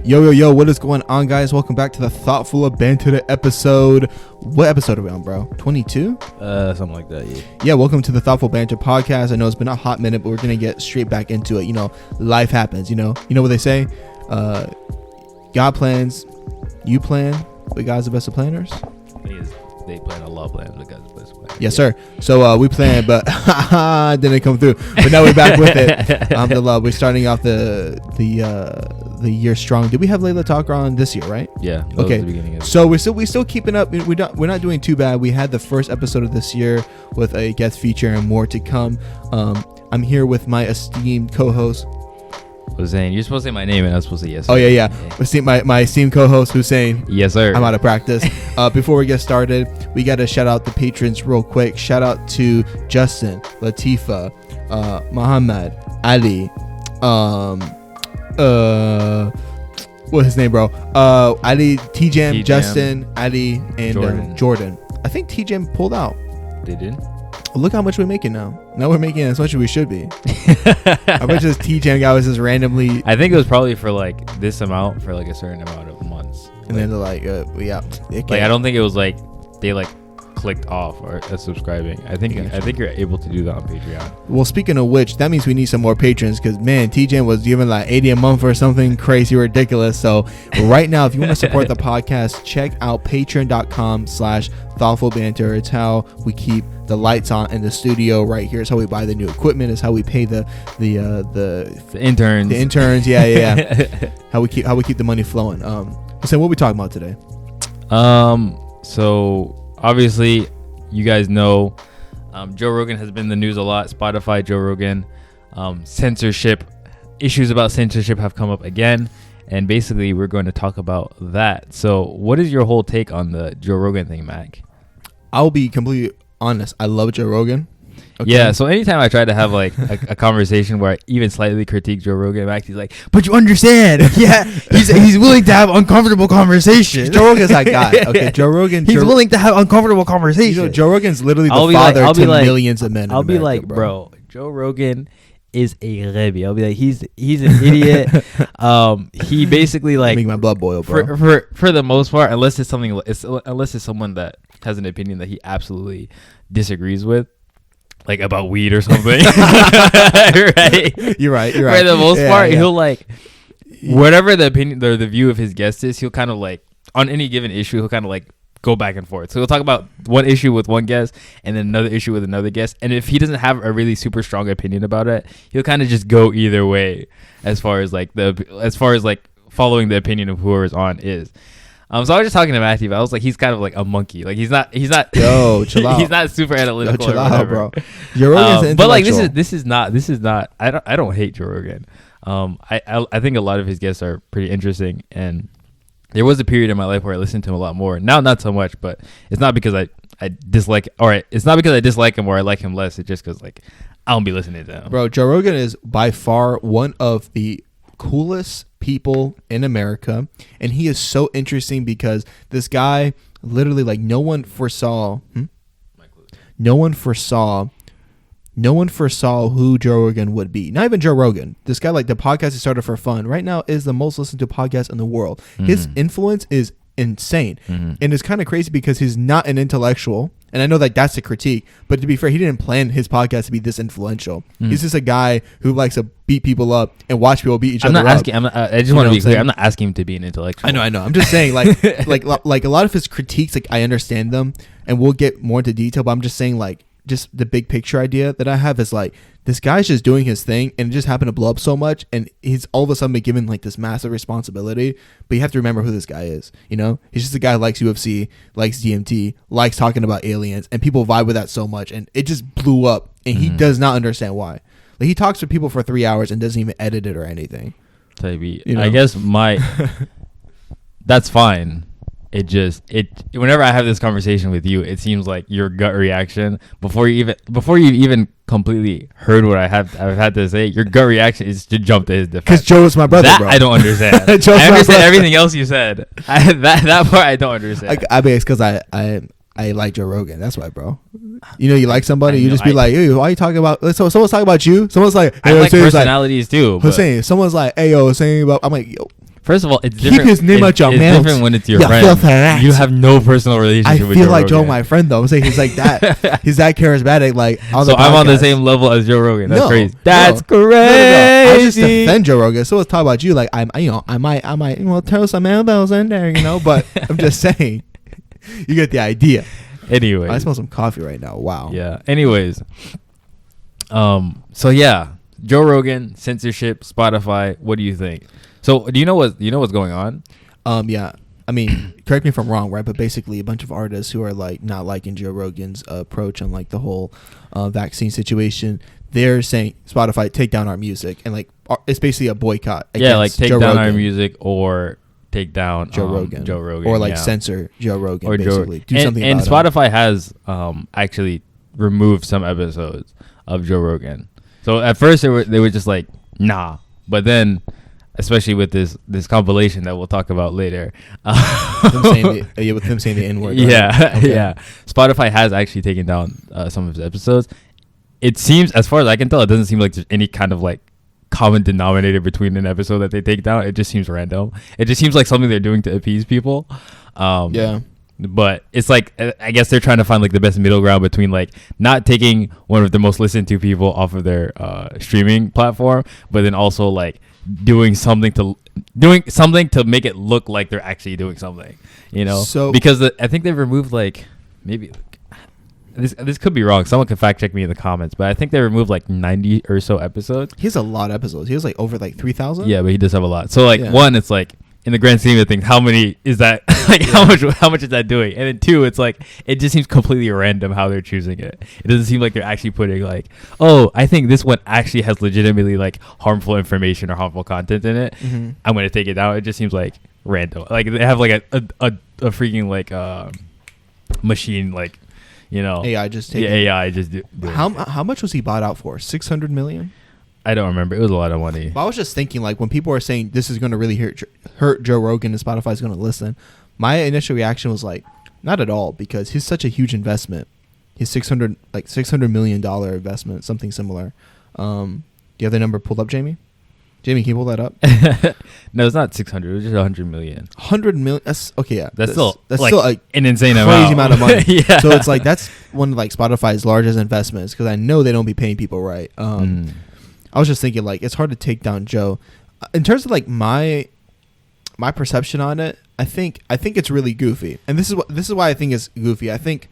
Yo, what is going on, guys? Welcome back to the Thoughtful of Banter episode. What episode are we on, bro? 22? Something like that, yeah. Yeah, welcome to the Thoughtful Banter podcast. I know it's been a hot minute, but we're going to get straight back into it. You know, life happens, you know what they say? God plans, you plan, but God's the best of planners. They plan a lot of plans, but God's the best plan. Yes, sir. So we planned, but didn't come through. But now we're back with it. Alhamdulillah, we're starting off the year strong. Did we have Layla talk on this year, right? Yeah. Okay. So we're still keeping up. We're not doing too bad. We had the first episode of this year with a guest feature and more to come. I'm here with my esteemed co-host Hussein. You're supposed to say my name and I was supposed to say yes, sir. Oh yeah. My esteemed co-host Hussein. Yes, sir. I'm out of practice. Before we get started, we got to shout out the patrons real quick. Shout out to Justin, Latifa, Muhammad, Ali, what's his name, bro? Ali, T-Jam, Justin, Ali, and Jordan. I think T-Jam pulled out. They did? Look how much we're making now. Now we're making as much as we should be. I bet this T-Jam guy was just randomly. I think it was probably for like this amount for like a certain amount of months. And then they're like, yeah. Like I don't think it was like they like clicked off or subscribing. I think you're able to do that on Patreon. Well, speaking of which, that means we need some more patrons because man, T-Jam was giving like 80 a month or something crazy ridiculous. So right now, if you want to support the podcast, check out patreon.com/thoughtfulbanter. It's how we keep the lights on in the studio right here. It's how we buy the new equipment. It's how we pay the interns. The interns, yeah. how we keep the money flowing. So what are we talking about today? So obviously, you guys know Joe Rogan has been in the news a lot. Spotify, Joe Rogan, censorship issues about censorship have come up again, and basically we're going to talk about that. So, what is your whole take on the Joe Rogan thing, Mac? I'll be completely honest. I love Joe Rogan. Okay. Yeah, so anytime I try to have like a conversation where I even slightly critique Joe Rogan, Max, he's like, "But you understand? Yeah, he's willing to have uncomfortable conversations." Joe Rogan's that guy. Okay, Joe Rogan. He's willing to have uncomfortable conversations. You know, Joe Rogan's literally the father to millions of men. I'll be like, bro, Joe Rogan is a rebbe. I'll be like, he's an idiot. He basically like make my blood boil, bro. For the most part, unless it's someone that has an opinion that he absolutely disagrees with. Like about weed or something. Right? You're right. For the most part, he'll like whatever the opinion or the view of his guest is, he'll kind of like on any given issue, he'll kind of like go back and forth. So he'll talk about one issue with one guest and then another issue with another guest. And if he doesn't have a really super strong opinion about it, he'll kind of just go either way as far as following the opinion of whoever's on is. So I was just talking to Matthew, but I was like, he's kind of like a monkey. Like he's not. Yo, chill out. He's not super analytical. Yo, chill out, bro. Joe Rogan's an but like this is not. I don't hate Joe Rogan. I think a lot of his guests are pretty interesting, and there was a period in my life where I listened to him a lot more. Now, not so much, but it's not because I dislike. All right, it's not because I dislike him or I like him less. It's just because like I don't be listening to him. Bro, Joe Rogan is by far one of the coolest people in America, and he is so interesting because this guy literally like no one foresaw who Joe Rogan would be. Not even Joe Rogan. This guy, like the podcast he started for fun right now is the most listened to podcast in the world. His influence is insane, and it's kind of crazy because he's not an intellectual. And I know that that's a critique, but to be fair, he didn't plan his podcast to be this influential. He's just a guy who likes to beat people up and watch people beat each other up. I just want to be clear. I'm not asking him to be an intellectual. I know. I'm just saying, like a lot of his critiques, like I understand them, and we'll get more into detail. But I'm just saying, like, just the big picture idea that I have is like this guy's just doing his thing, and it just happened to blow up so much, and he's all of a sudden been given like this massive responsibility. But you have to remember who this guy is. You know, he's just a guy who likes UFC, likes DMT, likes talking about aliens, and people vibe with that so much, and it just blew up. And he does not understand why. Like he talks to people for 3 hours and doesn't even edit it or anything. You know? I guess that's fine. Whenever I have this conversation with you, it seems like your gut reaction before you even completely heard what I've had to say, your gut reaction is to jump to his defense. Because Joe is my brother, bro. I don't understand. I understand everything else you said. That part I don't understand. I mean, it's because I like Joe Rogan. That's why, bro. You know, you like somebody, you just be like, hey, why are you talking about? So someone's talking about you. Someone's like, hey, I like personalities too. Hussein. Someone's like, hey, yo, saying about. I'm like, yo. First of all, it's Keep different. his name out your It's mouth. different when it's your You friend. filthy rat. You have no personal I relationship with feel Joe like Joe, Rogan. my friend, though. I'm saying he's like that. He's that charismatic. Like, on So the I'm on the podcast. same level as Joe Rogan. That's No, crazy. no. That's crazy. No. I just defend Joe Rogan. So let's talk about you. Like, I might throw some elbows in there, But I'm just saying, you get the idea. Anyway, I smell some coffee right now. Wow. yeah. Anyways, so yeah, Joe Rogan, censorship, Spotify. What do you think? So do you know what's going on? Yeah. I mean, correct me if I'm wrong, right? But basically, a bunch of artists who are like not liking Joe Rogan's approach on like the whole vaccine situation, they're saying Spotify take down our music, and like it's basically a boycott. Yeah, like take Joe down Rogan. our music or take down Joe Rogan. Rogan, or like yeah. censor Joe Rogan, Or basically. Do and, something and about it. Spotify has actually removed some episodes of Joe Rogan. So at first they were just like nah, but then especially with this compilation that we'll talk about later, with them saying the N-word. Right? Yeah, Okay. yeah. Spotify has actually taken down some of his episodes. It seems, as far as I can tell, it doesn't seem like there's any kind of like common denominator between an episode that they take down. It just seems random. It just seems like something they're doing to appease people. Yeah. But it's like, I guess they're trying to find like the best middle ground between like not taking one of the most listened to people off of their streaming platform, but then also like doing something to make it look like they're actually doing something, So because I think they've removed like maybe this could be wrong. Someone can fact check me in the comments, but I think they removed like 90 or so episodes. he has a lot of episodes. He has like over like 3,000. Yeah, but he does have a lot. So like Yeah. one, it's like in the grand scheme of things, how many is that? Like how much is that doing? And then two, it's like it just seems completely random how they're choosing it. It doesn't seem like they're actually putting like, oh, I think this one actually has legitimately like harmful information or harmful content in it. Mm-hmm. I'm gonna take it down. It just seems like random. Like they have like a freaking like machine like AI just taking. AI just do How much was he bought out for? 600 million. I don't remember. It was a lot of money. But I was just thinking, like, when people are saying this is going to really hurt Joe Rogan and Spotify's going to listen, my initial reaction was like, not at all, because he's such a huge investment. He's $600 million investment, something similar. Do you have the number pulled up, Jamie? Jamie, can you pull that up? No, it's not 600. It was just 100 million. 100 million. That's okay. Yeah, That's still like, still an insane crazy amount of money. Yeah. So it's like that's one of like Spotify's largest investments, because I know they don't be paying people right. I was just thinking, like, it's hard to take down Joe. In terms of like my perception on it, I think it's really goofy, and this is why I think it's goofy. I think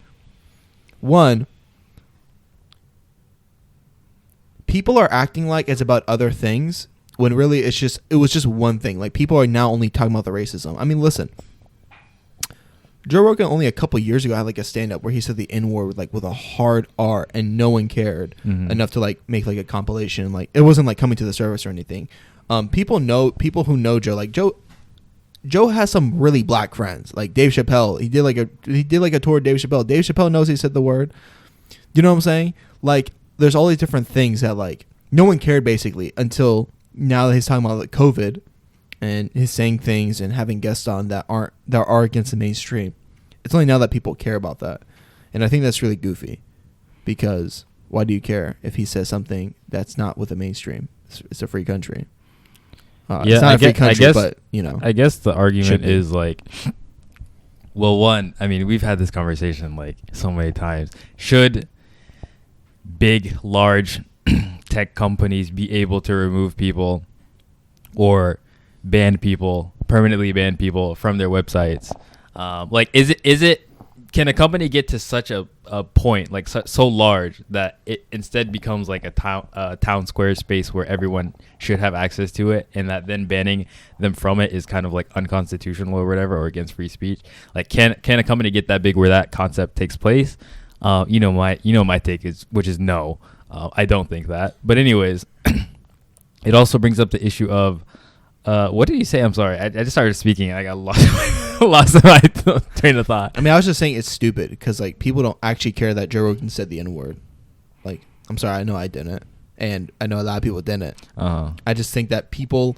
one, people are acting like it's about other things when really it was just one thing. Like, people are now only talking about the racism. I mean, listen. Joe Rogan only a couple years ago had like a stand-up where he said the N-word with a hard R, and no one cared enough to like make like a compilation. Like, it wasn't like coming to the surface or anything. People who know Joe, like Joe has some really black friends, like Dave Chappelle. He did like a tour with Dave Chappelle. Dave Chappelle knows he said the word. You know what I'm saying? Like, there's all these different things that like no one cared basically until now that he's talking about like COVID, and he's saying things and having guests on that are against the mainstream. It's only now that people care about that. And I think that's really goofy, because why do you care if he says something that's not with the mainstream? It's a free country. It's not a free country, but I guess the argument be. is like, well, one, I mean, we've had this conversation like so many times. Should big, large tech companies be able to remove people or permanently ban people from their websites? Like, is it can a company get to such a point, like so large, that it instead becomes like a town square space where everyone should have access to it, and that then banning them from it is kind of like unconstitutional or whatever, or against free speech? Like, can a company get that big where that concept takes place? My take is, which is no. I don't think that. But anyways, it also brings up the issue of what did you say? I'm sorry. I just started speaking and I got lost my train of thought. I mean, I was just saying it's stupid because like people don't actually care that Joe Rogan said the N-word. Like, I'm sorry, I know I didn't, and I know a lot of people didn't. I just think that people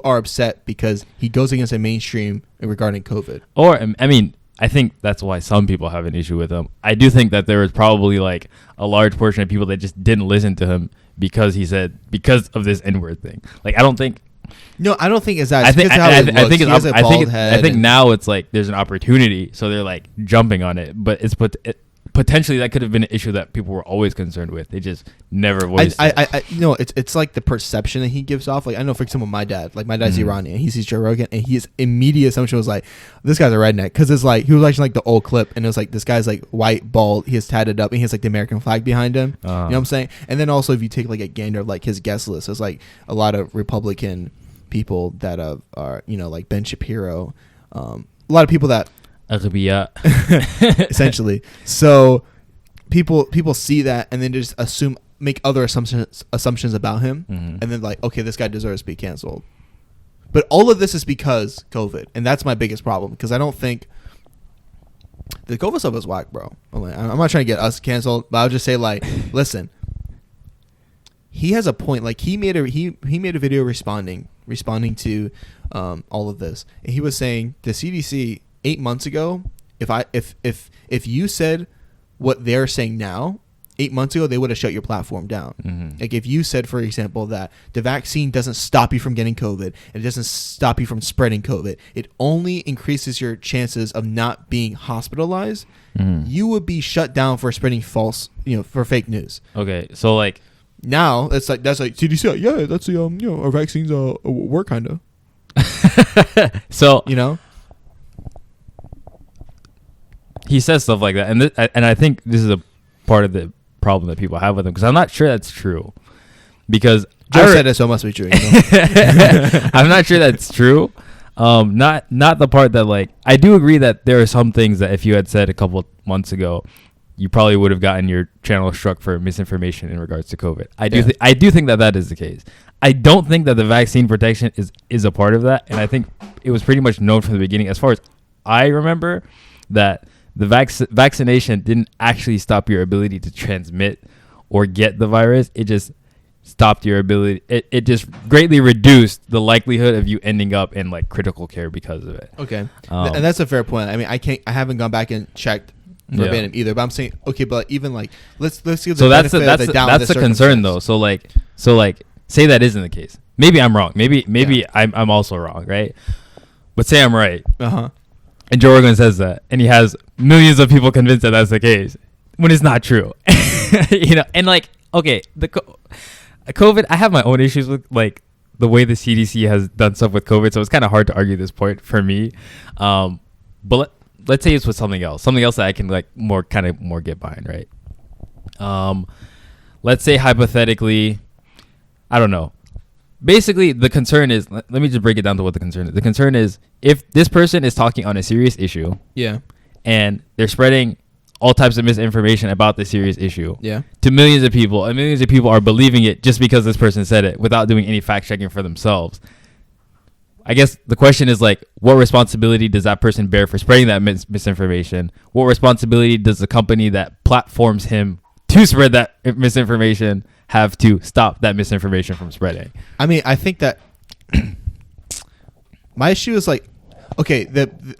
are upset because he goes against the mainstream regarding COVID. Or, I mean, I think that's why some people have an issue with him. I do think that there was probably like a large portion of people that just didn't listen to him because of this N-word thing. Like, I don't think No, I don't think it's that. I think I think he has a bald head I think now it's like there's an opportunity, so they're like jumping on it. But potentially that could have been an issue that people were always concerned with. They just never voiced it. It's like the perception that he gives off. Like I know, for example, my dad's Iranian. He sees Joe Rogan, and his immediate assumption was like, this guy's a redneck, because it's like he was watching like the old clip, and it was like this guy's like white, bald, he has tatted up, and he has like the American flag behind him. You know what I'm saying? And then also if you take like a gander of like his guest list, there's like a lot of Republican people that are like Ben Shapiro, a lot of people that essentially. So people see that and then just make other assumptions about him, and then like, okay, this guy deserves to be canceled. But all of this is because COVID, and that's my biggest problem, because I don't think the COVID stuff is whack, bro. I'm not trying to get us canceled, but I'll just say like, listen, he has a point. Like he made a video responding to all of this, and he was saying the CDC 8 months ago, if you said what they're saying now, 8 months ago, they would have shut your platform down. Like if you said, for example, that the vaccine doesn't stop you from getting COVID, and it doesn't stop you from spreading COVID, it only increases your chances of not being hospitalized, you would be shut down for spreading for fake news. Okay, so like now that's like CDC. Yeah, that's the our vaccines work kind of. So he says stuff like that, and I think this is a part of the problem that people have with him, because I'm not sure that's true. Because Joe said it, so it must be true. I'm not sure that's true. Not the part that, like, I do agree that there are some things that if you had said a couple months ago, you probably would have gotten your channel struck for misinformation in regards to COVID. I do think that is the case. I don't think that the vaccine protection is a part of that, and I think it was pretty much known from the beginning, as far as I remember, that the vaccination didn't actually stop your ability to transmit or get the virus. It just stopped your ability. It just greatly reduced the likelihood of you ending up in like critical care because of it. Okay, and that's a fair point. I mean, I haven't gone back and checked verbatim either, but I'm saying, okay, but even like let's give the benefit of the doubt. That's a concern though. So like say that isn't the case. Maybe I'm wrong. Maybe I'm also wrong, right? But say I'm right. And Joe Rogan says that, and he has millions of people convinced that that's the case, when it's not true. And like, okay, the COVID, I have my own issues with like the way the CDC has done stuff with COVID, so it's kind of hard to argue this point for me. But let's say it's with something else that I can like more get behind, right? Let's say hypothetically, I don't know. Basically, the concern is, let me just break it down to what the concern is. The concern is, if this person is talking on a serious issue, and they're spreading all types of misinformation about the serious issue, to millions of people, and millions of people are believing it just because this person said it without doing any fact checking for themselves. I guess the question is like, what responsibility does that person bear for spreading that misinformation? What responsibility does the company that platforms him to spread that misinformation have to stop that misinformation from spreading? I mean, I think that my issue is like, okay, the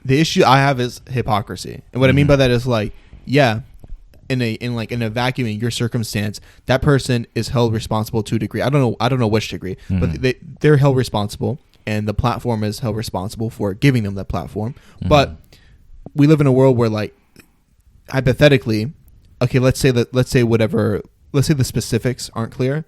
issue I have is hypocrisy, and what I mean by that is like, in a vacuum, in your circumstance, that person is held responsible to a degree. I don't know which degree, but they're held responsible, and the platform is held responsible for giving them that platform. But we live in a world where, like, hypothetically, okay, let's say the specifics aren't clear,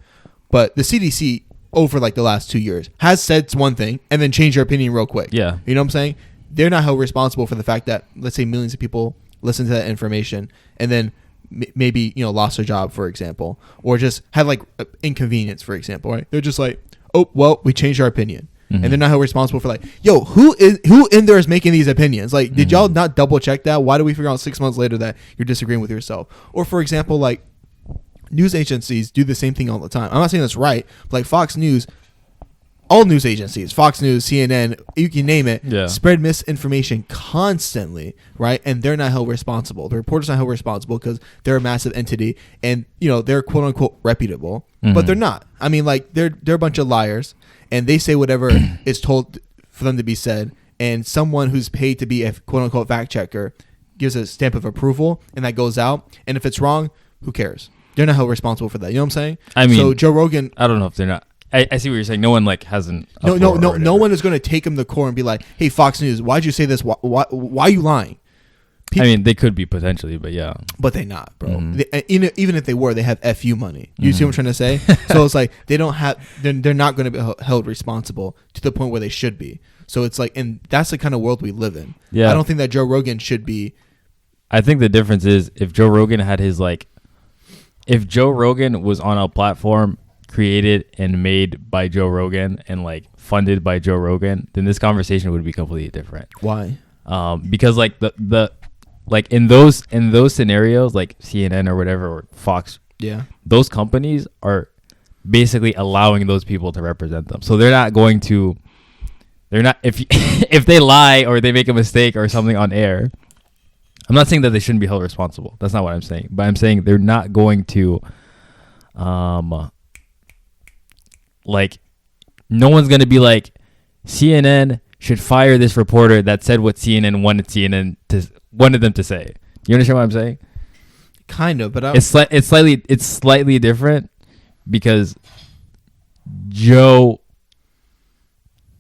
but the CDC over like the last 2 years has said one thing and then changed their opinion real quick. Yeah. You know what I'm saying? They're not held responsible for the fact that, let's say, millions of people listen to that information and then maybe, lost their job, for example, or just had like inconvenience, for example, right? They're just like, oh, well, we changed our opinion. And they're not held responsible for like, yo, who in there is making these opinions? Like, did y'all not double check that? Why do we figure out 6 months later that you're disagreeing with yourself? Or for example, like, news agencies do the same thing all the time. I'm not saying that's right, but like Fox News, all news agencies, Fox News, CNN, you can name it, spread misinformation constantly, right? And they're not held responsible. The reporters not held responsible because they're a massive entity, and they're quote unquote reputable, but they're not. I mean, like they're a bunch of liars, and they say whatever is told for them to be said, and someone who's paid to be a quote unquote fact checker gives a stamp of approval, and that goes out. And if it's wrong, who cares? They're not held responsible for that. You know what I'm saying? I mean, so Joe Rogan, I don't know if they're not. I see what you're saying. No one like hasn't. No one is going to take him to court and be like, "Hey, Fox News, why'd you say this? Why are you lying?" I mean, they could be potentially, but yeah. But they not, bro. Even if they were, they have FU money. You see what I'm trying to say? So it's like they don't have. They're not going to be held responsible to the point where they should be. So it's like, and that's the kind of world we live in. Yeah. I don't think that Joe Rogan should be. I think the difference is if Joe Rogan had his like, if Joe Rogan was on a platform created and made by Joe Rogan and like funded by Joe Rogan, then this conversation would be completely different. Why? Because like the like in those scenarios, like CNN or whatever or Fox, those companies are basically allowing those people to represent them. So they're not if they lie or they make a mistake or something on air. I'm not saying that they shouldn't be held responsible. That's not what I'm saying. But I'm saying they're not going to, like, no one's going to be like, CNN should fire this reporter that said what CNN wanted them to say. You understand what I'm saying? Kind of, but it's slightly different because Joe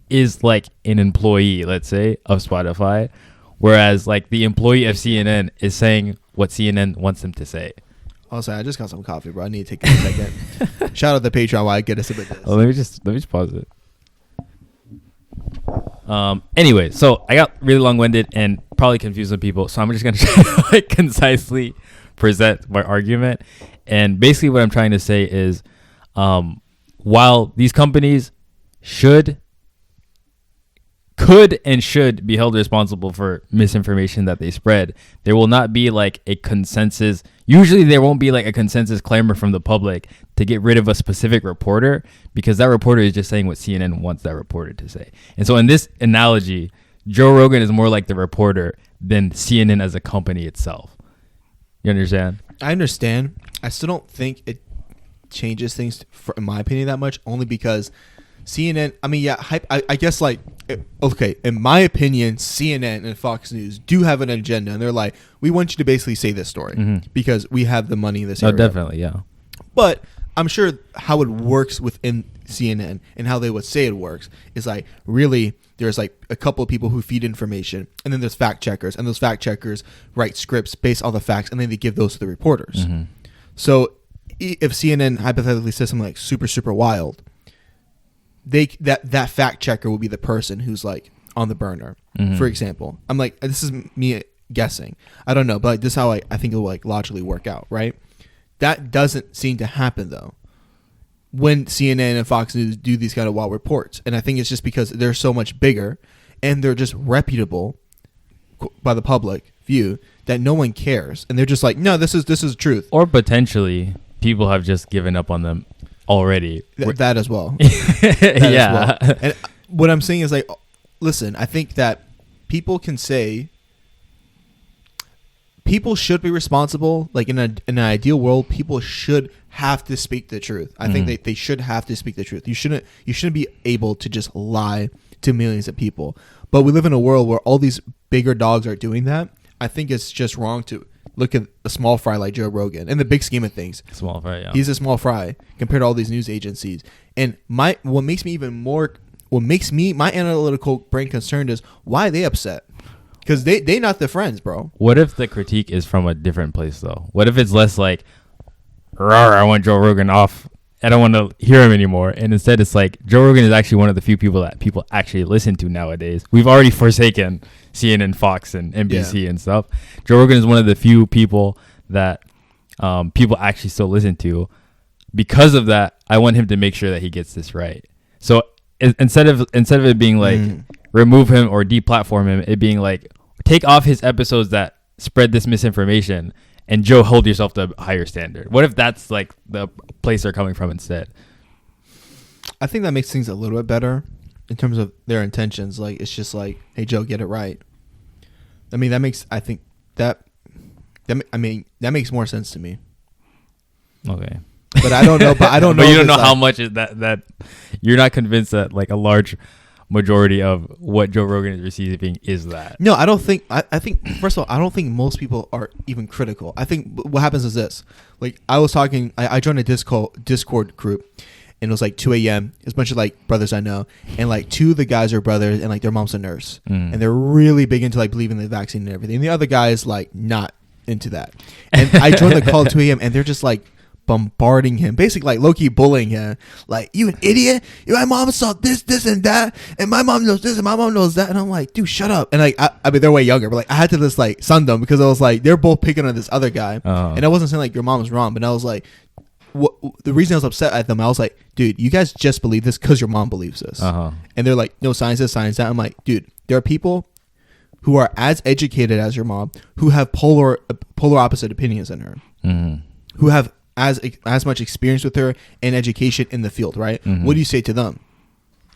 is like an employee, let's say, of Spotify, whereas like the employee of CNN is saying what CNN wants them to say. Oh, sorry, I just got some coffee, bro. I need to take a second. Shout out the Patreon while I get a sip of this. Oh, let me just pause it. Anyway, so I got really long-winded and probably confused some people, so I'm just gonna try to like concisely present my argument. And basically, what I'm trying to say is, while these companies could and should be held responsible for misinformation that they spread, there will not be like a consensus. Usually there won't be like a consensus clamor from the public to get rid of a specific reporter because that reporter is just saying what CNN wants that reporter to say. And so in this analogy, Joe Rogan is more like the reporter than CNN as a company itself. You understand? I understand. I still don't think it changes things, in my opinion, that much, only because CNN, I mean, yeah, I guess, like, okay, in my opinion, CNN and Fox News do have an agenda, and they're like, we want you to basically say this story because we have the money in this area. Oh, definitely, yeah. But I'm sure how it works within CNN and how they would say it works is, like, really, there's, like, a couple of people who feed information, and then there's fact checkers, and those fact checkers write scripts based on the facts, and then they give those to the reporters. So if CNN hypothetically says something, like, super, super wild, that fact checker will be the person who's like on the burner. For example, I'm like, this is me guessing. I don't know, but like, this is how I think it will like logically work out, right? That doesn't seem to happen though when CNN and Fox News do these kind of wild reports, and I think it's just because they're so much bigger and they're just reputable by the public view that no one cares, and they're just like, no, this is truth. Or potentially people have just given up on them already. That as well. Yeah. As well. And what I'm saying is, like, listen, I think that people can say people should be responsible. Like in an ideal world, people should have to speak the truth. I think they should have to speak the truth. You shouldn't be able to just lie to millions of people. But we live in a world where all these bigger dogs are doing that. I think it's just wrong to look at a small fry like Joe Rogan. In the big scheme of things, small fry, yeah. He's a small fry compared to all these news agencies. And my analytical brain concerned is why are they upset? Because they not the friends, bro. What if the critique is from a different place though? What if it's less like, I want Joe Rogan off. I don't want to hear him anymore. And instead it's like, Joe Rogan is actually one of the few people that people actually listen to nowadays. We've already forsaken CNN, Fox, and NBC and stuff. Joe Rogan is one of the few people that people actually still listen to. Because of that, I want him to make sure that he gets this right. So instead of it being like remove him or deplatform him, it being like take off his episodes that spread this misinformation, and Joe, hold yourself to a higher standard. What if that's like the place they're coming from instead? I think that makes things a little bit better in terms of their intentions. Like, it's just like, hey, Joe, get it right. I mean, that makes more sense to me. Okay. But I don't know. But you don't know how much is that you're not convinced that like a large majority of what Joe Rogan is receiving is that. No, I don't think. I think first of all, I don't think most people are even critical. I think what happens is this. Like, I was talking. I joined a Discord group, and it was like 2 a.m. It's a bunch of like brothers I know, and like 2 of the guys are brothers, and like their mom's a nurse, and they're really big into like believing the vaccine and everything. And the other guy is like not into that. And I joined the call at 2 a.m. and they're just like bombarding him, basically like low-key bullying him, like, you an idiot, my mom saw this and that, and my mom knows this and my mom knows that. And I'm like, dude, shut up. And like I mean, they're way younger, but like I had to just like sun them, because I was like, they're both picking on this other guy. And I wasn't saying like your mom was wrong, but I was like, the reason I was upset at them, I was like, dude, you guys just believe this because your mom believes this. And they're like, no, science this, science that. I'm like, dude, there are people who are as educated as your mom, who have polar opposite opinions than her, who have as much experience with her and education in the field, right? What do you say to them?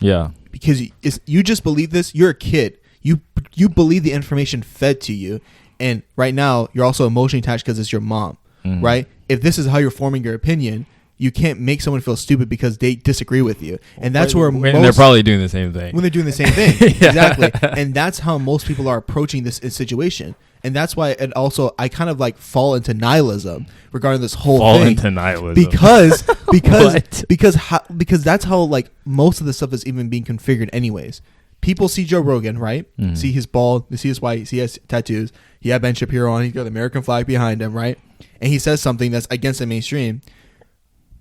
Yeah, because you just believe this. You're a kid. You believe the information fed to you, and right now you're also emotionally attached because it's your mom, right? If this is how you're forming your opinion, you can't make someone feel stupid because they disagree with you, and that's where they're probably doing the same thing. When they're doing the same thing, exactly, and that's how most people are approaching this situation. And that's why it also, I kind of like fall into nihilism regarding this whole thing. Fall into nihilism because that's how like most of the stuff is even being configured anyways. People see Joe Rogan, right? See his bald, they see his white, see he has tattoos. He had Ben Shapiro on. He's got the American flag behind him, right? And he says something that's against the mainstream.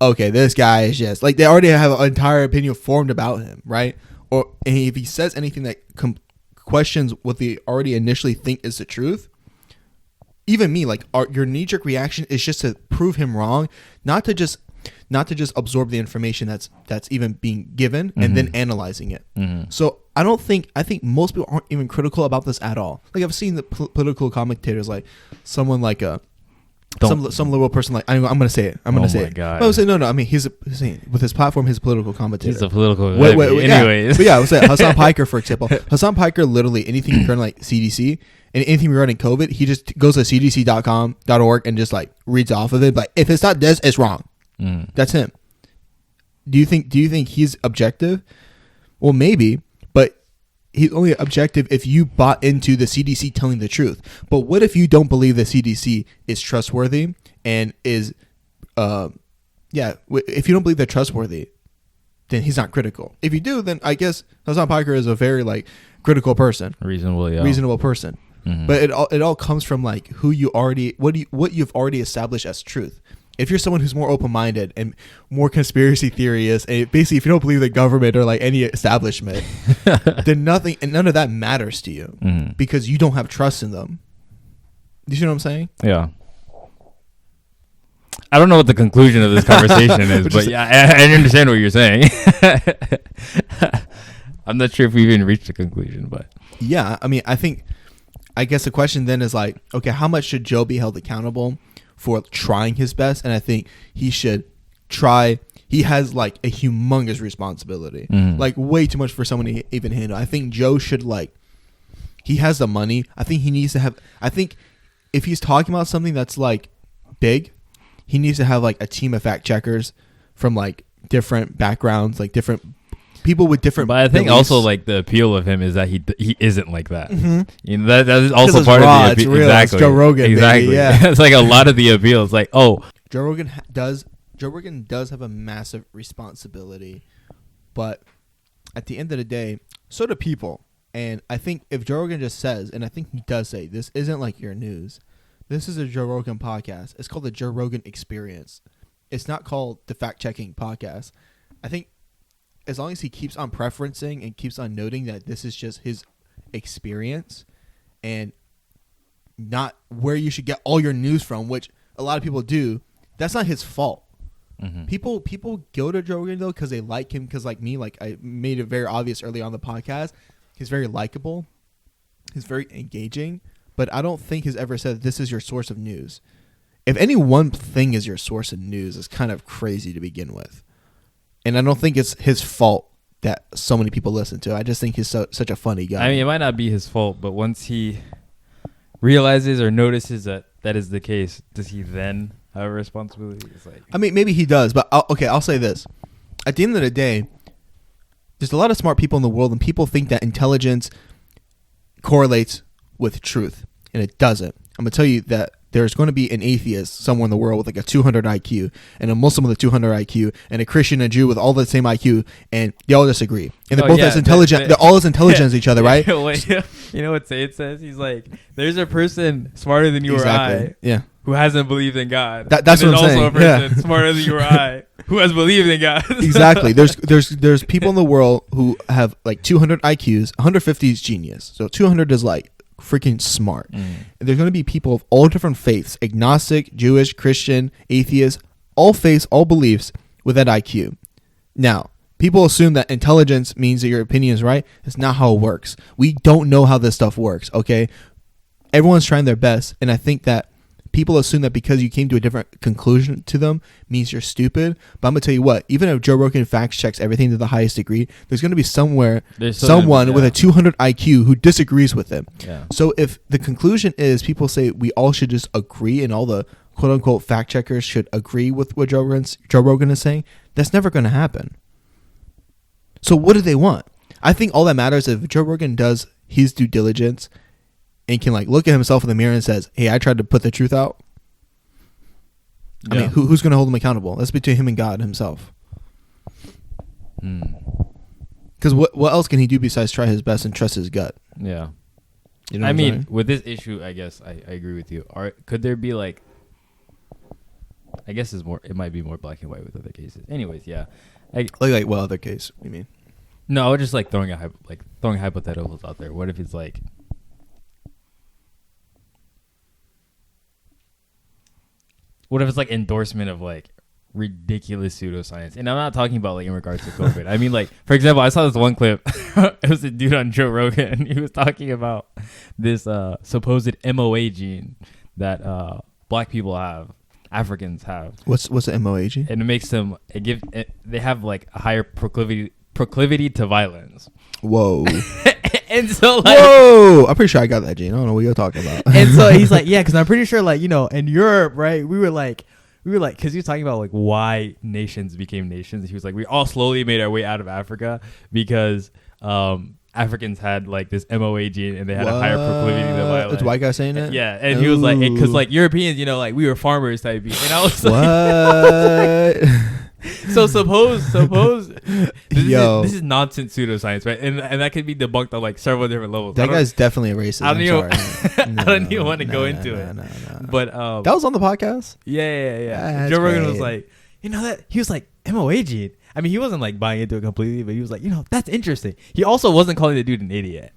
Okay, this guy is just like, they already have an entire opinion formed about him, right? Or and if he says anything that questions what they already initially think is the truth, even me, like, your knee-jerk reaction is just to prove him wrong, not to just absorb the information that's even being given and then analyzing it. So I think most people aren't even critical about this at all. Like, I've seen the political commentators, like someone like some liberal person, like, I'm gonna say it. God. I would say no. I mean, he's saying with his platform, his political commentator. He's a political. Anyways, but yeah, I would say Hassan Piker, for example. Hassan Piker, literally anything regarding like CDC and anything regarding COVID, he just goes to cdc.com.org and just like reads off of it. Like, if it's not this, it's wrong. That's him. Do you think he's objective? Well, maybe, but he's only objective if you bought into the CDC telling the truth. But what if you don't believe the CDC is trustworthy and is, if you don't believe they're trustworthy, then he's not critical. If you do, then I guess Hassan Piker is a very like critical person, reasonable person. But it all comes from like what you've already established as truth. If you're someone who's more open-minded and more conspiracy theorist, and basically if you don't believe the government or like any establishment, then none of that matters to you because you don't have trust in them. You see what I'm saying? Yeah. I don't know what the conclusion of this conversation is, but yeah, I understand what you're saying. I'm not sure if we even reached a conclusion, but yeah, I mean, I guess the question then is like, okay, how much should Joe be held accountable for trying his best? And I think he should try. He has like a humongous responsibility, like way too much for someone to even handle. I think Joe should he has the money. I think he needs to have, I think if he's talking about something that's like big, he needs to have like a team of fact checkers from like different backgrounds, like different people with different. But I think beliefs. also like the appeal of him is that he isn't like that. You know, that is also part of the appeal. Exactly, it's Joe Rogan. Exactly, baby, yeah. It's like a lot of the appeal. It's like, oh, Joe Rogan does have a massive responsibility, but at the end of the day, so do people. And I think if Joe Rogan just says, and I think he does say, this isn't like your news. This is a Joe Rogan podcast. It's called the Joe Rogan Experience. It's not called the Fact Checking Podcast. I think as long as he keeps on preferencing and keeps on noting that this is just his experience and not where you should get all your news from, which a lot of people do, that's not his fault. People go to Joe Rogan though because they like him, because like me, like I made it very obvious early on the podcast, he's very likable, he's very engaging, but I don't think he's ever said this is your source of news. If any one thing is your source of news, it's kind of crazy to begin with. And I don't think it's his fault that so many people listen to. I just think he's such a funny guy. I mean, it might not be his fault, but once he realizes or notices that is the case, does he then have a responsibility? It's like, I mean, maybe he does, but I'll say this. At the end of the day, there's a lot of smart people in the world, and people think that intelligence correlates with truth, and it doesn't. I'm going to tell you that there's going to be an atheist somewhere in the world with like a 200 IQ and a Muslim with a 200 IQ and a Christian and a Jew with all the same IQ, and they all disagree. And they're both as intelligent. They're all as intelligent as each other, right? Wait, you know what it says? He's like, there's a person smarter than you or I. Yeah. Who hasn't believed in God. That's what I'm saying. Also a person smarter than you or I who has believed in God. Exactly. There's people in the world who have like 200 IQs. 150 is genius. So 200 is like freaking smart. And there's going to be people of all different faiths, agnostic, Jewish, Christian, atheist, all faiths, all beliefs with that IQ. Now, people assume that intelligence means that your opinion is right. That's not how it works. We don't know how this stuff works, okay? Everyone's trying their best, and I think that people assume that because you came to a different conclusion to them means you're stupid. But I'm going to tell you what, even if Joe Rogan fact checks everything to the highest degree, there's going to be someone with a 200 IQ who disagrees with him. Yeah. So if the conclusion is people say we all should just agree and all the quote unquote fact checkers should agree with what Joe Rogan is saying, that's never going to happen. So what do they want? I think all that matters is if Joe Rogan does his due diligence and can like look at himself in the mirror and says, hey, I tried to put the truth out. I mean, who's going to hold him accountable? That's between him and God himself. Because what else can he do besides try his best and trust his gut? Yeah. You know I mean, with this issue, I guess I agree with you. Could there be like, I guess it might be more black and white with other cases. Anyways, yeah. Like what other case? You mean? No, I was just like throwing hypotheticals out there. What if it's like, endorsement of like ridiculous pseudoscience? And I'm not talking about like in regards to COVID. I mean, like, for example, I saw this one clip. It was a dude on Joe Rogan. He was talking about this supposed MOA gene that black people have, Africans have. What's the MOA gene? And it makes them they have like a higher proclivity to violence. Whoa. And so like, whoa, I'm pretty sure I got that gene. I don't know what you're talking about. And so he's like, yeah, because I'm pretty sure, like, you know, in Europe, right, we were like, because he was talking about like why nations became nations. He was like, we all slowly made our way out of Africa because Africans had like this MOA gene and they had a higher proclivity to violence. It's white guy saying that? Yeah, and he was like, because like Europeans, you know, like we were farmers type beat. And I was like, what? So suppose this is nonsense pseudoscience, right? And that could be debunked on like several different levels. That guy's definitely a racist. I don't even want to go into it. No. But that was on the podcast. Yeah. Joe Rogan was like, you know that he was like MOA gene. I mean, he wasn't like buying into it completely, but he was like, you know, that's interesting. He also wasn't calling the dude an idiot,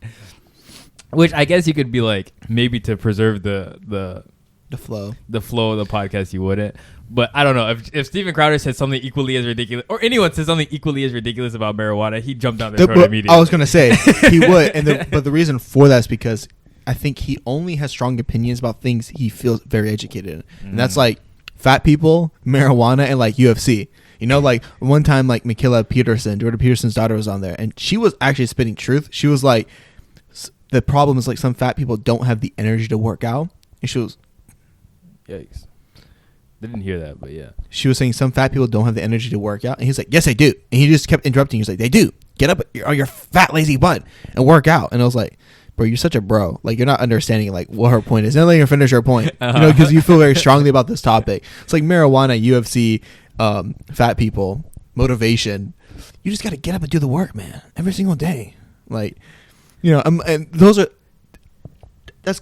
which I guess you could be like, maybe to preserve the flow of the podcast, you wouldn't. But I don't know if Steven Crowder said something equally as ridiculous, or anyone said something equally as ridiculous about marijuana, he'd jump down their throat immediately. I was gonna say he would, but the reason for that is because I think he only has strong opinions about things he feels very educated in, and that's like fat people, marijuana, and like UFC. You know, like one time, like Jordan Peterson's daughter was on there, and she was actually spitting truth. She was like, the problem is like some fat people don't have the energy to work out, and she was, yikes. Didn't hear that, but yeah. She was saying some fat people don't have the energy to work out. And he's like, yes, I do. And he just kept interrupting. He's like, they do. Get up on your fat, lazy butt and work out. And I was like, bro, you're such a bro. Like, you're not understanding, like, what her point is. And letting her finish her point. You know, because you feel very strongly about this topic. It's like marijuana, UFC, fat people, motivation. You just got to get up and do the work, man. Every single day. Like, you know, and those are, that's,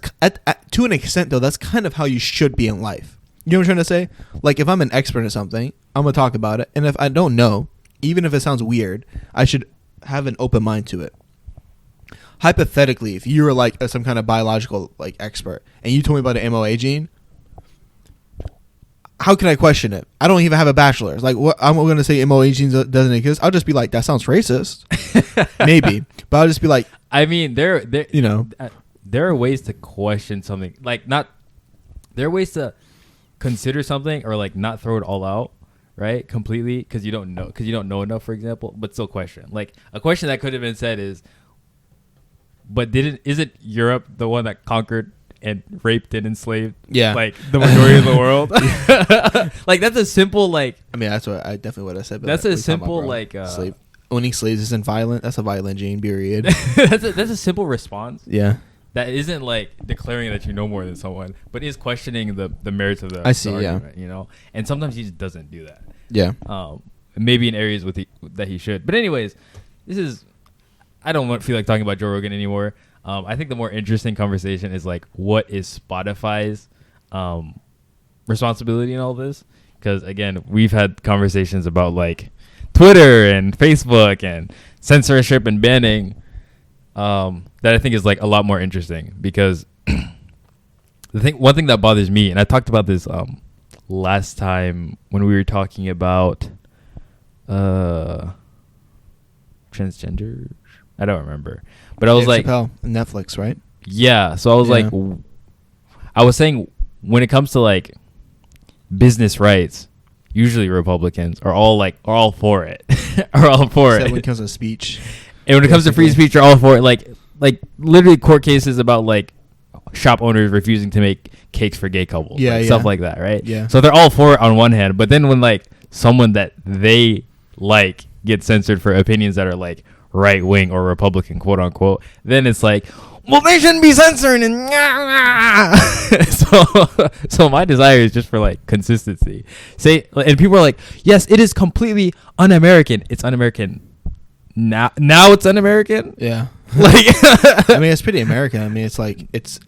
to an extent, though, that's kind of how you should be in life. You know what I'm trying to say? Like, if I'm an expert in something, I'm going to talk about it. And if I don't know, even if it sounds weird, I should have an open mind to it. Hypothetically, if you were like some kind of biological like expert and you told me about an MOA gene, how can I question it? I don't even have a bachelor's. Like, what I'm going to say MOA genes doesn't exist. I'll just be like, that sounds racist. Maybe. But I'll just be like, I mean, there you know, there are ways to question something. Like, there are ways to consider something or like not throw it all out, right? Completely, because you don't know enough, for example, but still question. Like, a question that could have been said is, but isn't Europe the one that conquered and raped and enslaved like the majority of the world? Like, that's a simple, like, I mean, that's what I definitely would have said. But that's a simple, like, owning slaves isn't violent. That's a violent gene, period. That's a simple response. Yeah. that isn't like declaring that you know more than someone, but is questioning the merits of the I see, argument, you know. And sometimes he just doesn't do that. Yeah. Maybe in areas that he should. But anyways, I don't feel like talking about Joe Rogan anymore. I think the more interesting conversation is like, what is Spotify's responsibility in all this? Because again, we've had conversations about like Twitter and Facebook and censorship and banning that I think is like a lot more interesting, because one thing that bothers me, and I talked about this last time when we were talking about transgender. I don't remember, but I was like, Chappelle, Netflix, right? Yeah. So I was like, I was saying when it comes to like business rights, usually Republicans are all for it, are all for it. When it comes to speech, and when it comes to free speech, they're all for it. Like literally court cases about like shop owners refusing to make cakes for gay couples, stuff like that, right? Yeah. So they're all for it on one hand, but then when like someone that they like gets censored for opinions that are like right wing or Republican, quote unquote, then it's like, well, they shouldn't be censoring, and so my desire is just for like consistency. And people are like, yes, it is completely un-American. It's un-American now. Now it's un-American. Yeah. Like, I mean, it's pretty American. I mean, it's like it's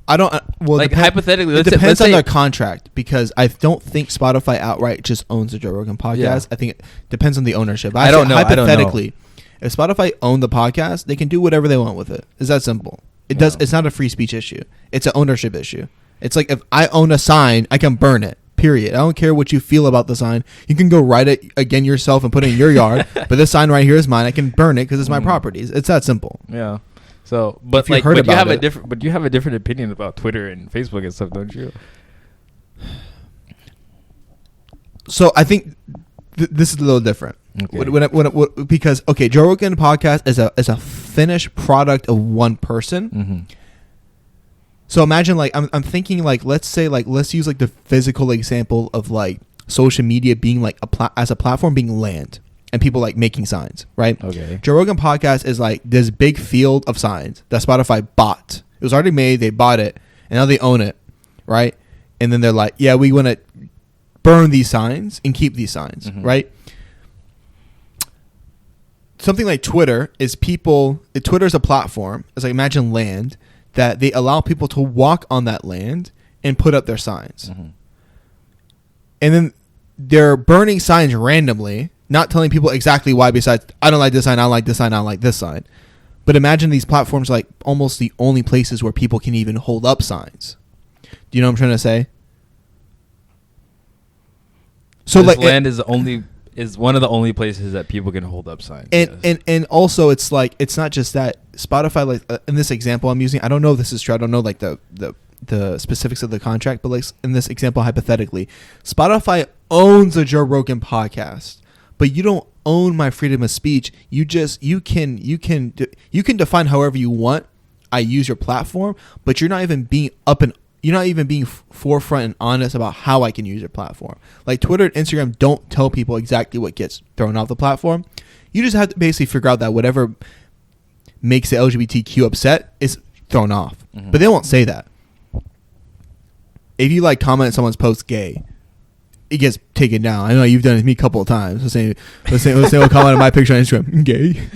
I don't well, like hypothetically, it depends on their contract, because I don't think Spotify outright just owns the Joe Rogan podcast. Yeah. I think it depends on the ownership. I don't know. Hypothetically, if Spotify owned the podcast, they can do whatever they want with it. It's that simple. It does. It's not a free speech issue. It's an ownership issue. It's like if I own a sign, I can burn it. Period. I don't care what you feel about the sign. You can go write it again yourself and put it in your yard. But this sign right here is mine. I can burn it because it's my property. It's that simple. Yeah. So, but like, but you have a different opinion about Twitter and Facebook and stuff, don't you? So I think this is a little different. Okay. Because Joe Rogan podcast is a finished product of one person. Mm-hmm. So imagine like I'm thinking like let's use like the physical example of like social media being like as a platform being land and people like making signs, right? Okay. Joe Rogan podcast is like this big field of signs that Spotify bought. It was already made, they bought it, and now they own it, right? And then they're like, yeah, we want to burn these signs and keep these signs, right? Something like Twitter is Twitter's a platform. It's like, imagine land that they allow people to walk on that land and put up their signs. Mm-hmm. And then they're burning signs randomly, not telling people exactly why, besides, I don't like this sign, I don't like this sign, I don't like this sign. But imagine these platforms like almost the only places where people can even hold up signs. Do you know what I'm trying to say? So this like land is one of the only places that people can hold up signs. And also it's like, it's not just that. Spotify, like in this example I'm using, I don't know if this is true. I don't know like the specifics of the contract, but like in this example, hypothetically, Spotify owns the Joe Rogan podcast, but you don't own my freedom of speech. You can define however you want. I use your platform, but you're not even being forefront and honest about how I can use your platform. Like Twitter and Instagram don't tell people exactly what gets thrown off the platform. You just have to basically figure out that whatever makes the LGBTQ upset is thrown off. Mm-hmm. But they won't say that. If you like comment on someone's post gay, it gets taken down. I know you've done it to me a couple of times. Let's say we'll comment on my picture on Instagram, gay.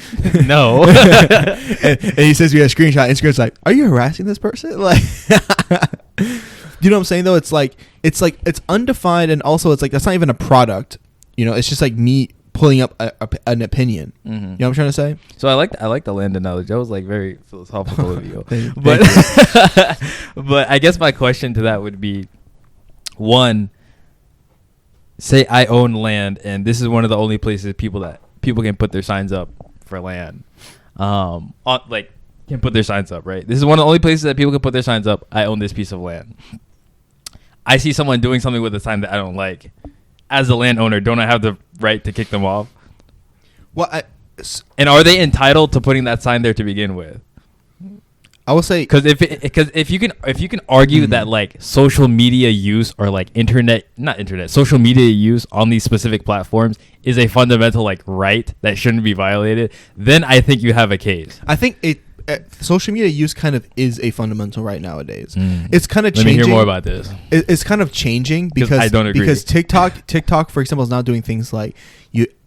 No. and he says we have a screenshot. Instagram's like, are you harassing this person? Like, you know what I'm saying though? It's undefined, and also it's like that's not even a product. You know, it's just like me pulling up an opinion. Mm-hmm. You know what I'm trying to say? So I like the land analogy. That was like very philosophical of you. But but I guess my question to that would be, one, say I own land and this is one of the only places people can put their signs up for land. Can put their signs up, right? This is one of the only places that people can put their signs up. I own this piece of land. I see someone doing something with a sign that I don't like. As a landowner, don't I have the right to kick them off? Well, and are they entitled to putting that sign there to begin with? I will say, because if you can argue that like social media use or like social media use on these specific platforms is a fundamental like right that shouldn't be violated, then I think you have a case. I think social media use kind of is a fundamental right nowadays. Mm. It's kind of Let changing. me hear more about this. It's kind of changing because I don't agree. Because TikTok, for example, is now doing things like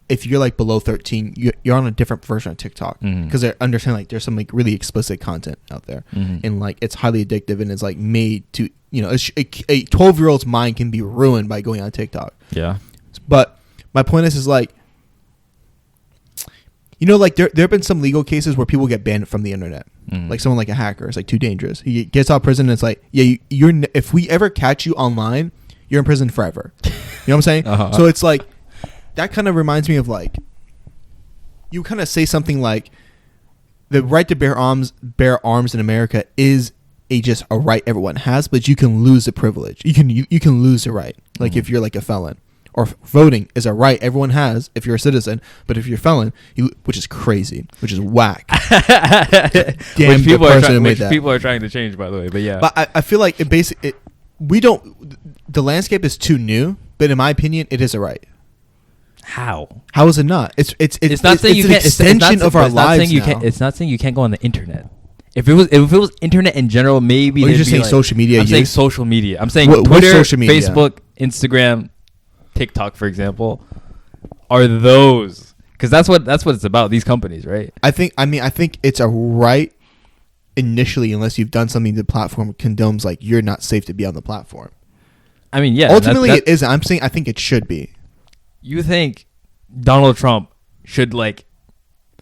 if you're like below 13, you're on a different version of TikTok because they understand like there's some like really explicit content out there, and like it's highly addictive and it's like made to a 12-year-old's mind can be ruined by going on TikTok. Yeah, but my point is like. Like there have been some legal cases where people get banned from the internet. Like someone like a hacker is like too dangerous. He gets out of prison and it's like, yeah, if we ever catch you online, you're in prison forever. You know what I'm saying? So it's like, that kind of reminds me of like, you kind of say something like, the right to bear arms in America is just a right everyone has, but you can lose the privilege. You can lose the right. Like if you're like a felon. Or voting is a right everyone has if you're a citizen, but if you're a felon, which is crazy, which is whack. Damn, people are trying to change, by the way. But yeah, but I feel like the landscape is too new. But in my opinion, it is a right. How is it not? It's not saying you an can't. extension of our lives now. It's not saying you can't go on the internet. If it was internet in general, maybe. You're just saying social media. I'm saying social media. I'm saying Twitter, social media? Facebook, Instagram, TikTok, for example, are those because that's what it's about. These companies, right? I think it's a right initially, unless you've done something the platform condones, like you're not safe to be on the platform. I mean, yeah. Ultimately, it isn't. I'm saying I think it should be. You think Donald Trump should like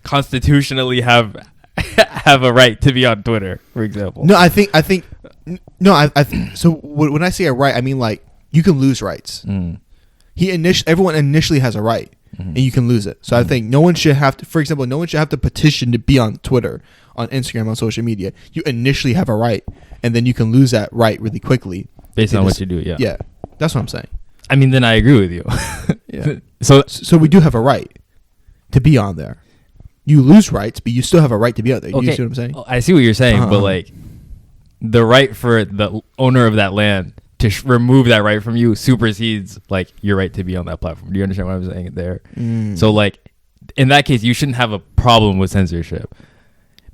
constitutionally have a right to be on Twitter, for example? No, I think so. When I say a right, I mean like you can lose rights. Everyone initially has a right, and you can lose it. So I think no one should have to. For example, no one should have to petition to be on Twitter, on Instagram, on social media. You initially have a right, and then you can lose that right really quickly based on what you do. Yeah, yeah, that's what I'm saying. I mean, then I agree with you. Yeah. So we do have a right to be on there. You lose rights, but you still have a right to be out there. Okay. You see what I'm saying? I see what you're saying, but like the right for the owner of that land to remove that right from you supersedes like your right to be on that platform. Do you understand what I'm saying there? So like in that case, you shouldn't have a problem with censorship.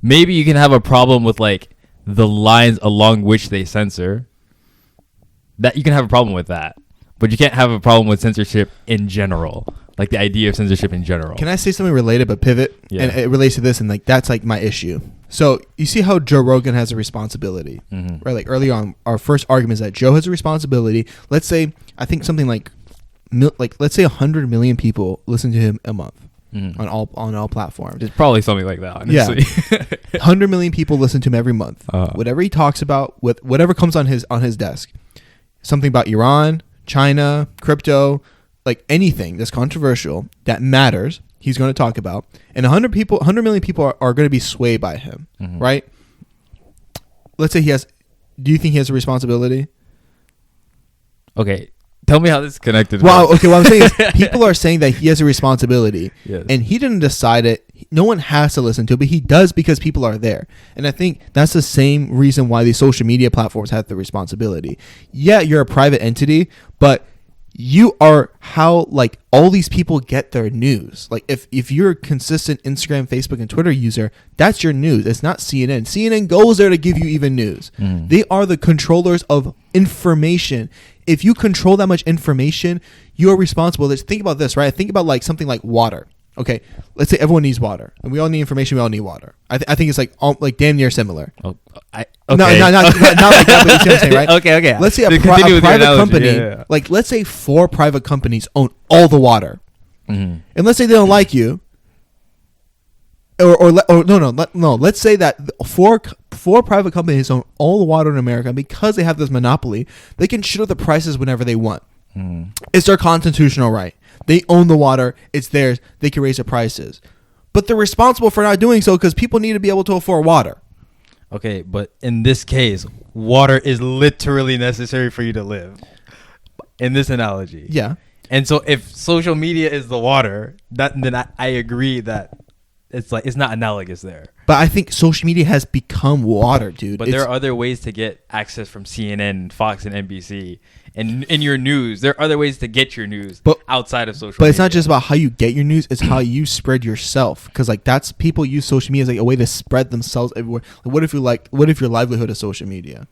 Maybe you can have a problem with like the lines along which they censor. That you can have a problem with that, but you can't have a problem with censorship in general. Like the idea of censorship in general. Can I say something related but pivot? Yeah. And it relates to this, and like that's like my issue. So you see how Joe Rogan has a responsibility, right? Like early on, our first argument is that Joe has a responsibility. Let's say I think something like let's say 100 million people listen to him a month on all platforms. It's probably something like that. Honestly. Yeah, 100 million people listen to him every month. Whatever he talks about, with whatever comes on his desk, something about Iran, China, crypto, like anything that's controversial that matters, he's going to talk about. And 100 million people are going to be swayed by him, right? Let's say do you think he has a responsibility? Okay. Tell me how this is connected. Well, okay, what I'm saying is people are saying that he has a responsibility, and he didn't decide it. No one has to listen to it, but he does because people are there. And I think that's the same reason why these social media platforms have the responsibility. Yeah, you're a private entity, but you are how like all these people get their news. Like if you're a consistent Instagram, Facebook, and Twitter user, that's your news. It's not CNN. CNN goes there to give you even news. They are the controllers of information. If you control that much information, you're responsible. Think about this, right? Think about like something like water. Okay, let's say everyone needs water, and we all need information. We all need water. I think it's like damn near similar. Okay. No, not like that. But you see what I'm saying, right? Okay. Let's say a private company, like let's say 4 private companies own all the water, and let's say they don't like you, or no. Let's say that four private companies own all the water in America, and because they have this monopoly, they can shoot up the prices whenever they want. It's their constitutional right. They own the water. It's theirs. They can raise the prices. But they're responsible for not doing so because people need to be able to afford water. Okay, but in this case, water is literally necessary for you to live. In this analogy. Yeah. And so if social media is the water, then I agree that it's not analogous there. But I think social media has become water, dude. But there are other ways to get access from CNN, Fox, and NBC, and in your news. There are other ways to get your news outside of social media. But it's not just about how you get your news; it's how you spread yourself. Because like that's people use social media as like a way to spread themselves everywhere. Like, what if your livelihood is social media,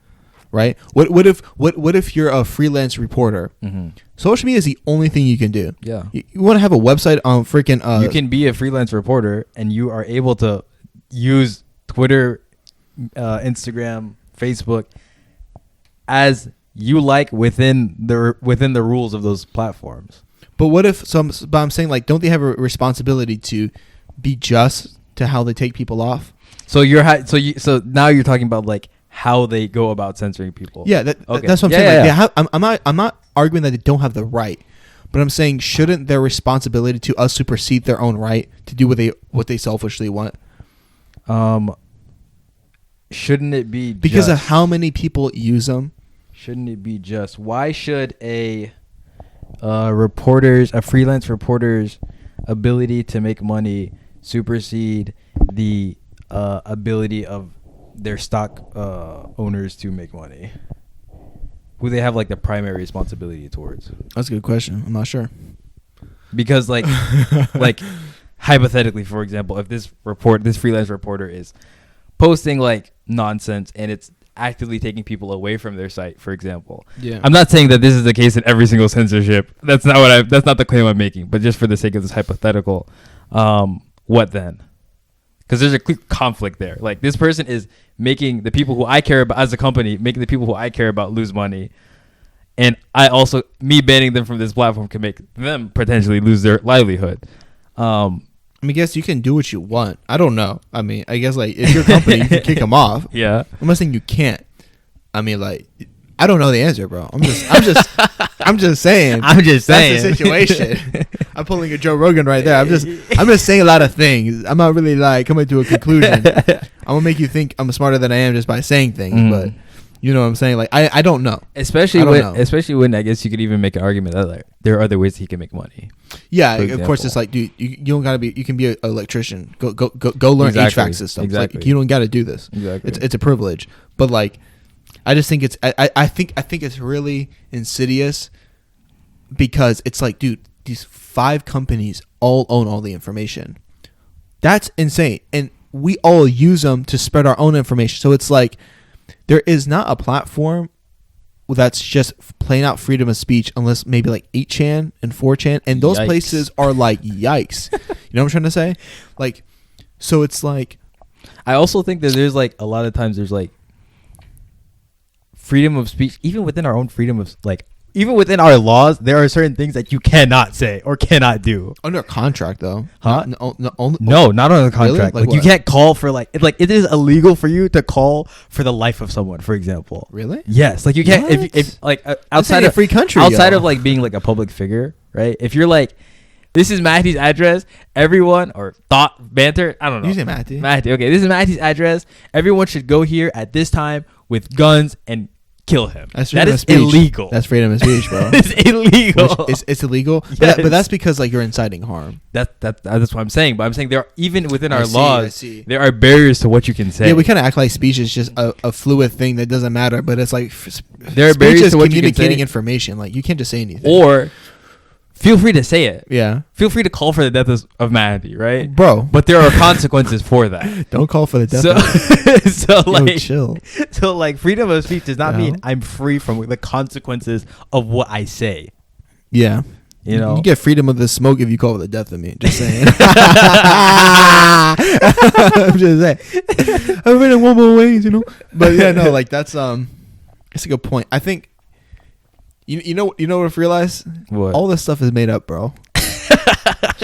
right? What if you're a freelance reporter? Mm-hmm. Social media is the only thing you can do. Yeah, you want to have a website on freaking. You can be a freelance reporter, and you are able to use Twitter, Instagram, Facebook as you like within the rules of those platforms. But what if but I'm saying like, don't they have a responsibility to be just to how they take people off? So so now you're talking about like how they go about censoring people. Yeah, that's what I'm saying. Like, I'm not arguing that they don't have the right, but I'm saying shouldn't their responsibility to us supersede their own right to do what they selfishly want? Shouldn't it be because of how many people use them? Shouldn't it be just? Why should a freelance reporter's ability to make money supersede the ability of their stock owners to make money, who they have like the primary responsibility towards? That's a good question. I'm not sure. Because like hypothetically, for example, if this freelance reporter is posting like nonsense and it's actively taking people away from their site, for example. Yeah. I'm not saying that this is the case in every single censorship. That's not the claim I'm making, but just for the sake of this hypothetical, what then? Because there's a clear conflict there. Like, this person is making the people who I care about as a company, making the people who I care about lose money. And me banning them from this platform can make them potentially lose their livelihood. I mean, I guess you can do what you want. I don't know. I mean, I guess like if your company, you can kick them off. Yeah. I'm not saying you can't. I mean, like, I don't know the answer, bro. I'm just saying. That's the situation. I'm pulling a Joe Rogan right there. I'm just saying a lot of things. I'm not really like coming to a conclusion. I'm gonna make you think I'm smarter than I am just by saying things, but you know what I'm saying? Like, I don't know. Especially when I guess you could even make an argument that like, there are other ways he can make money. Yeah, of course. It's like, dude, you don't gotta be. You can be an electrician. Go learn HVAC systems. Exactly. Like, you don't gotta do this. Exactly. It's a privilege. But like, I just think I think it's really insidious because it's like, dude, these 5 companies all own all the information. That's insane, and we all use them to spread our own information. So it's like, there is not a platform that's just plain out freedom of speech unless maybe like 8chan and 4chan, and those places are like, yikes. You know what I'm trying to say? Like, so it's like, I also think that there's like a lot of times there's like freedom of speech, even within our own freedom of like, even within our laws, there are certain things that you cannot say or cannot do under a contract, though. Huh? No, not on a contract. Really? Like you can't call for like it is illegal for you to call for the life of someone, for example. Really? Yes. Like you can't if like outside of a free country, outside of like being like a public figure, right? If you're like, this is Matthew's address, everyone, or Banter, I don't know. You say Matthew. Okay, this is Matthew's address. Everyone should go here at this time with guns and kill him. That is illegal. That's freedom of speech, bro. It's illegal. It's illegal. Yes. But that's because like you're inciting harm. That's what I'm saying. But I'm saying there are, even within our laws, there are barriers to what you can say. Yeah, we kind of act like speech is just a fluid thing that doesn't matter. But it's like there are barriers to what you can say. Communicating information. Like, you can't just say anything. Or feel free to say it. Yeah. Feel free to call for the death of Matthew, right? Bro. But there are consequences for that. Don't call for the death of Matthew. So like, chill. So like, freedom of speech does not mean I'm free from the consequences of what I say. Yeah. You know? You get freedom of the smoke if you call for the death of me. Just saying. I'm just saying. I've been in one more ways, you know? But yeah, no, like that's a good point. I think You know what I've realized? What? All this stuff is made up, bro.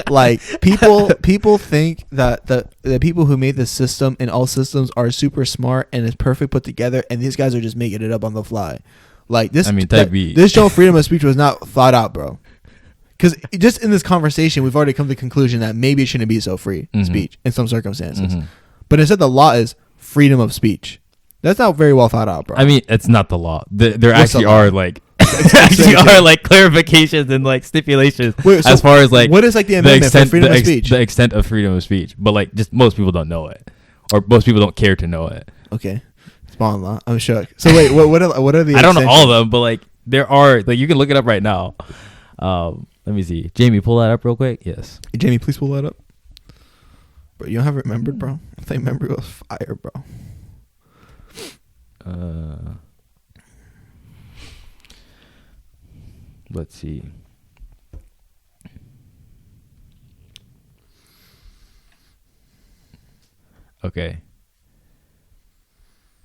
Like, people think that the people who made this system and all systems are super smart and it's perfect put together, and these guys are just making it up on the fly. Like this, this show freedom of speech was not thought out, bro. Because just in this conversation, we've already come to the conclusion that maybe it shouldn't be so free speech in some circumstances. But instead, the law is freedom of speech. That's not very well thought out, bro. I mean, it's not the law. There actually are like clarifications and like stipulations. Wait, so as far as like what is like the amendment for freedom of speech? The extent of freedom of speech, but like just most people don't know it. or most people don't care to know it. Okay. SubhanAllah. I'm shook. So wait, what are the I don't know all of them, but like there are, like you can look it up right now. Let me see. Jamie, pull that up real quick. Yes. Hey, Jamie, please pull that up. Bro, you don't have it remembered, bro? I thought memory was fire, bro. Let's see. Okay.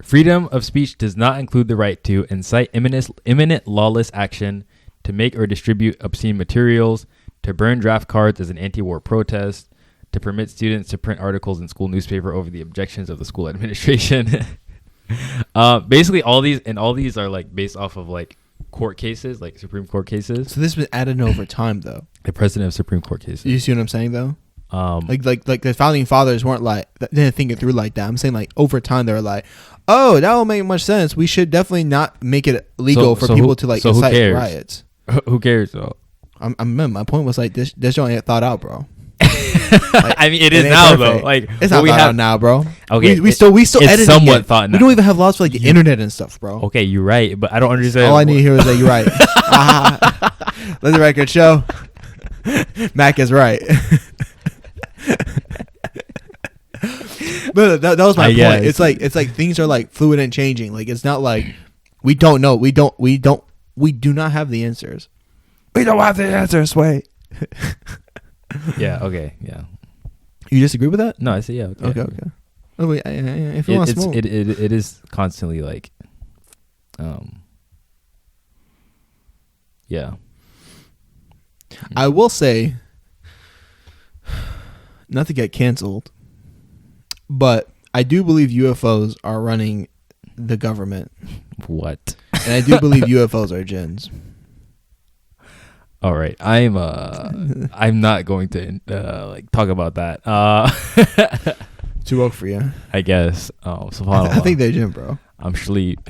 Freedom of speech does not include the right to incite imminent lawless action, to make or distribute obscene materials, to burn draft cards as an anti-war protest, to permit students to print articles in school newspaper over the objections of the school administration. Basically, all these are like based off of like court cases, like Supreme Court cases. So this has been added over time, though. The precedent of Supreme Court cases. You see what I'm saying, though? Like the founding fathers weren't like, didn't think it through like that. I'm saying like over time they were like, oh, that won't make much sense. We should definitely not make it legal for people to like incite riots. Who cares though? My point was like this joint ain't thought out, bro. Like, I mean, it is now perfect. though. Like it's not thought out now, bro. Okay, we still editing somewhat it. thought now. We don't even have laws for like the internet and stuff, bro. Okay, you're right, but I don't understand. All I need to hear is that you're right. Let the record show. Mac is right. But that was my point. Guess. It's like things are like fluid and changing. Like it's not like we don't know. We do not have the answers. We don't have the answers. Wait. Yeah. Okay. Yeah. You disagree with that? No, I say yeah. Okay. Oh, wait, if you want to smoke, it is constantly like, yeah. I will say, not to get canceled, but I do believe UFOs are running the government. What? And I do believe UFOs are jinns. All right, I'm not going to like talk about that. Too woke for you. I guess. SubhanAllah. I think they're jinn, bro. I'm sleep.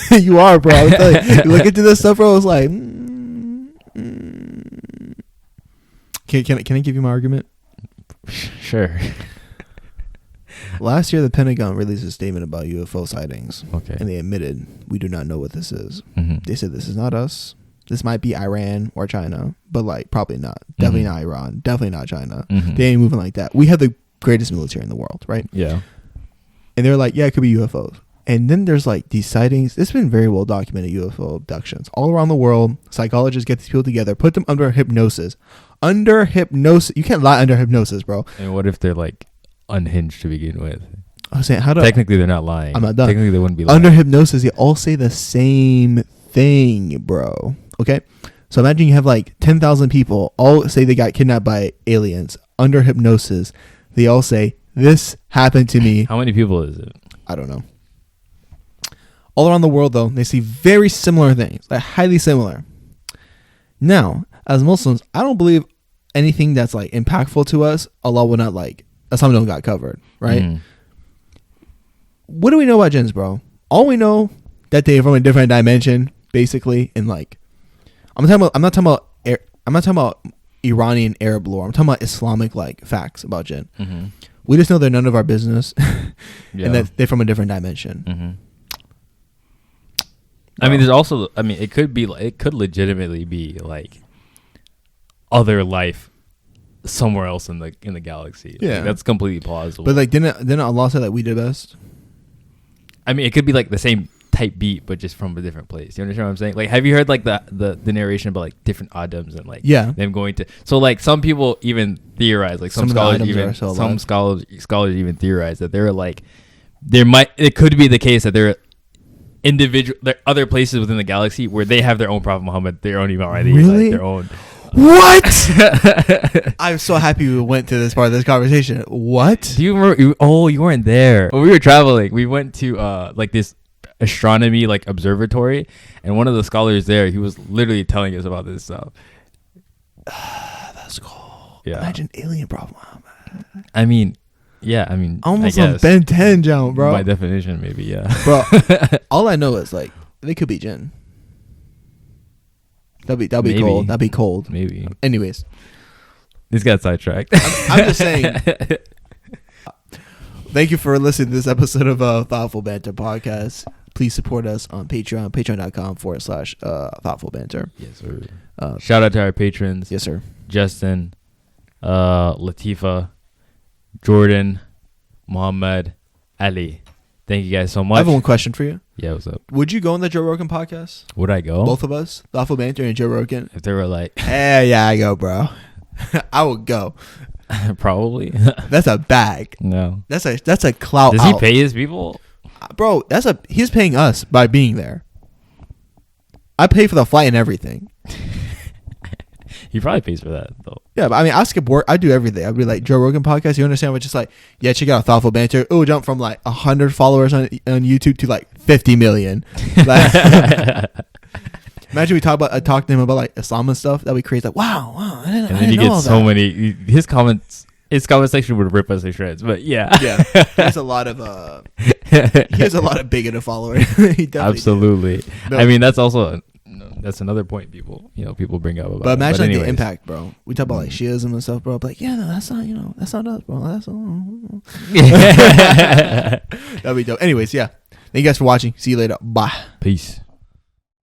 You are, bro. I'm telling you, look into this stuff, bro. It's like, Can I give you my argument? Sure. Last year, the Pentagon released a statement about UFO sightings. Okay. And they admitted, we do not know what this is. Mm-hmm. They said, this is not us. This might be Iran or China, but like probably not. Definitely not Iran. Definitely not China. Mm-hmm. They ain't moving like that. We have the greatest military in the world, right? Yeah. And they're like, yeah, it could be UFOs. And then there's like these sightings. It's been very well documented, UFO abductions all around the world. Psychologists get these people together, put them under hypnosis. Under hypnosis. You can't lie under hypnosis, bro. And what if they're like unhinged to begin with? I was saying, technically they're not lying. I'm not done. Technically they wouldn't be lying. Under hypnosis, they all say the same thing, bro. Okay? So imagine you have like 10,000 people all say they got kidnapped by aliens. Under hypnosis, they all say, this happened to me. How many people is it? I don't know. All around the world, though, they see very similar things, like highly similar. Now, as Muslims, I don't believe anything that's like impactful to us, Allah will not like, something don't got covered, right? Mm. What do we know about jinns, bro? All we know that they're from a different dimension, basically, and like, I'm not talking about Iranian Arab lore. I'm talking about Islamic like facts about jinn. Mm-hmm. We just know they're none of our business, Yeah. and that they're from a different dimension. Mm-hmm. I mean, there's also. I mean, it could legitimately be like other life somewhere else in the galaxy. Yeah, like, that's completely plausible. But like, didn't Allah say that we did best? I mean, it could be like the same type beat, but just from a different place. You understand what I'm saying? Like, have you heard like the narration about like different Adams and like them going to? So like some people even theorize, like some scholars even theorize that there could be the case that there are other places within the galaxy where they have their own Prophet Muhammad, their own Imam Ali, really? like their own. What? I'm so happy we went to this part of this conversation. What? Do you remember? You weren't there. When we were traveling, we went to like this astronomy like observatory, and one of the scholars there, he was literally telling us about this stuff. That's cool. Yeah. Imagine alien Prophet Muhammad. I mean, yeah. I mean, almost I on guess, Ben 10, John, bro. By definition, maybe, yeah. Bro, all I know is like they could be jinn. That'd be Maybe. cold. That'd be cold. Maybe. Anyways, This got sidetracked. I'm just saying. thank you for listening to this episode of Thoughtful Banter Podcast. Please support us on Patreon, patreon.com/Thoughtful Banter. Yes, sir. Shout out to our patrons. Yes, sir. Justin, Latifa, Jordan, Muhammad, Ali. Thank you guys so much. I have one question for you. Yeah, what's up? Would you go on the Joe Rogan podcast? Would I go? Both of us, Thoughtful Banter and Joe Rogan. If they were like, Yeah, I go, bro. I would go. probably. That's a bag. No. That's a clout. Does he pay his people? Bro, he's paying us by being there. I pay for the flight and everything. He probably pays for that though. Yeah, but I mean, I skip work. I do everything. I'd be like, Joe Rogan podcast. You understand? But just like, yeah, check out Thoughtful Banter. Oh, jump from like 100 followers on YouTube to like 50 million. Like, imagine we talk to him about like Islam and stuff. That we create like, wow. And then you get so many. His comment section would rip us to shreds. But yeah, he has a lot of bigoted followers. He definitely absolutely. No. I mean, that's also that's another point people bring up about. But imagine anyways. the impact, bro. We talk about like Shiism and stuff, bro. But like, yeah, no, that's not us, bro. That'd be dope. Anyways, yeah. Thank you guys for watching. See you later. Bye. Peace.